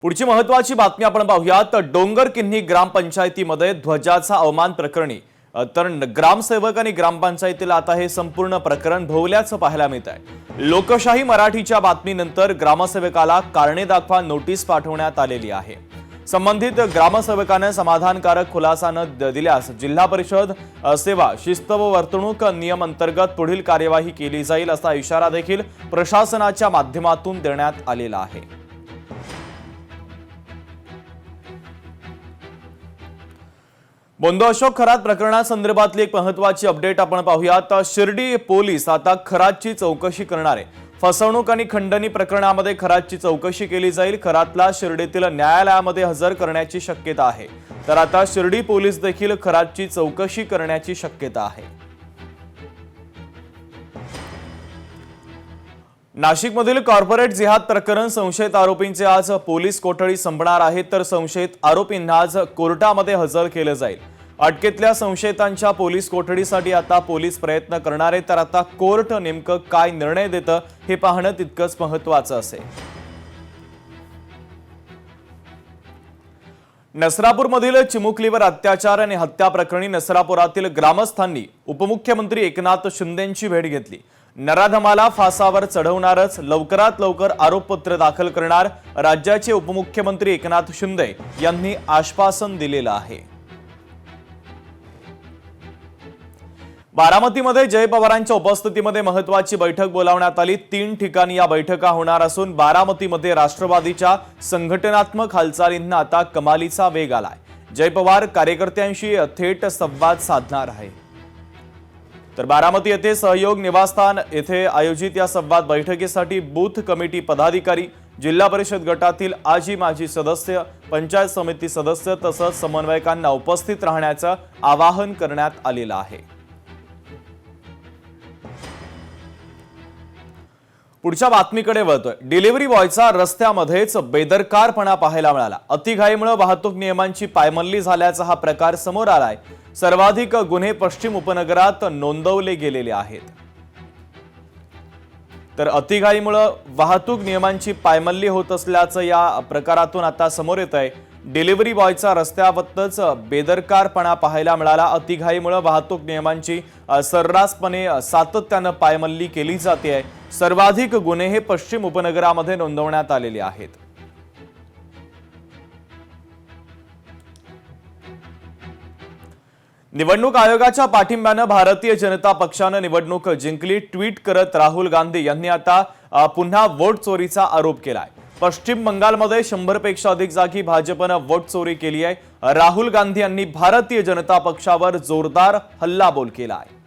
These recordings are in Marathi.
पुढची महत्त्वाची बातमी आपण पाहूयात। डोंगरकिन्ही ग्रामपंचायतीमध्ये ध्वजाचा अवमान प्रकरणी तर ग्रामसेवक आणि ग्रामपंचायतीला आता हे संपूर्ण प्रकरण भोवल्याचं पाहायला मिळत आहे। लोकशाही मराठीच्या बातमीनंतर ग्रामसेवकाला कारणे दाखवा नोटीस पाठवण्यात आलेली आहे। संबंधित ग्रामसेवकाने समाधानकारक खुलासा न दिल्यास जिल्हा परिषद सेवा शिस्त व वर्तणूक नियम अंतर्गत पुढील कार्यवाही केली जाईल असा इशारा देखील प्रशासनाच्या माध्यमातून देण्यात आलेला आहे। बोंदो अशोक खरात प्रकरणासंदर्भातली एक महत्त्वाची अपडेट आपण पाहूयात। शिर्डी पोलीस आता खरातची चौकशी करणार आहे। फसवणूक आणि खंडणी प्रकरणामध्ये खरातची चौकशी केली जाईल। खरातला शिर्डीतील न्यायालयामध्ये हजर करण्याची शक्यता आहे। तर आता शिर्डी पोलीस देखील खरातची चौकशी करण्याची शक्यता आहे। नाशिकमधील कॉर्पोरेट जिहाद प्रकरण संशयित आरोपींचे आज पोलीस कोठडी संपणार आहे। तर संशयित आरोपींना आज कोर्टामध्ये हजर केले जाईल। अटकेतल्या संशयितांच्या पोलीस कोठडीसाठी आता पोलीस प्रयत्न करणार आहेत। तर आता कोर्ट नेमकं काय निर्णय देतं हे पाहणं तितकंच महत्त्वाचं असेल। नसरापूरमधील चिमुकलीवर अत्याचार आणि हत्या प्रकरणी नसरापुरातील ग्रामस्थांनी उपमुख्यमंत्री एकनाथ शिंदेंची भेट घेतली। नराधमाला फासावर चढवणारच, लवकरात लवकर आरोपपत्र दाखल करणार राज्याचे उपमुख्यमंत्री एकनाथ शिंदे यांनी आश्वासन दिलेलं आहे। बारामतीमध्ये जय पवारांच्या उपस्थितीमध्ये महत्त्वाची बैठक बोलावण्यात आली। 3 ठिकाणी या बैठका होणार असून बारामतीमध्ये राष्ट्रवादीच्या संघटनात्मक हालचालींना आता कमालीचा वेग आलाय। जय पवार कार्यकर्त्यांशी थेट संवाद साधणार आहे। तर बारामती येथे सहयोग निवासस्थान येथे आयोजित या संवाद बैठकीसाठी बूथ कमिटी पदाधिकारी, जिल्हा परिषद गटातील आजी माजी सदस्य, पंचायत समिती सदस्य तसंच समन्वयकांना उपस्थित राहण्याचं आवाहन करण्यात आलेलं आहे। पुढच्या बातमीकडे वळतोय। डिलिव्हरी बॉयचा रस्त्यामध्येच बेदरकारपणा पाहायला मिळाला। अतिघाईमुळे वाहतूक नियमांची पायमल्ली झाल्याचा हा प्रकार समोर आलाय। सर्वाधिक गुन्हे पश्चिम उपनगरात नोंदवले गेलेले आहेत। तर अतिघाईमुळे वाहतूक नियमांची पायमल्ली होत असल्याचं या प्रकारातून आता समोर येत आहे। डिलिव्हरी बॉयचा रस्त्यावरच बेदरकारपणा पाहायला मिळाला। अतिघाईमुळे वाहतूक नियमांची सर्रासपणे सातत्याने पायमल्ली केली जाते। सर्वाधिक गुन्हे हे पश्चिम उपनगरामध्ये नोंदवण्यात आलेले आहेत। निवडणूक आयोगाच्या पाठिंब्याने भारतीय जनता पक्षाने निवडणूक जिंकली। ट्विट करत राहुल गांधी यांनी आता पुन्हा वोट चोरीचा आरोप केलाय। पश्चिम बंगालमध्ये 100 पेक्षा अधिक जागी भाजपने वोट चोरी केली आहे। राहुल गांधी यांनी भारतीय जनता पक्षावर जोरदार हल्लाबोल केलाय।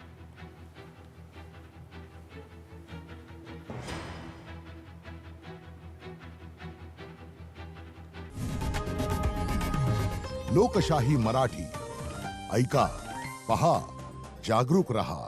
लोकशाही मराठी ऐका, पहा, जागरूक रहा।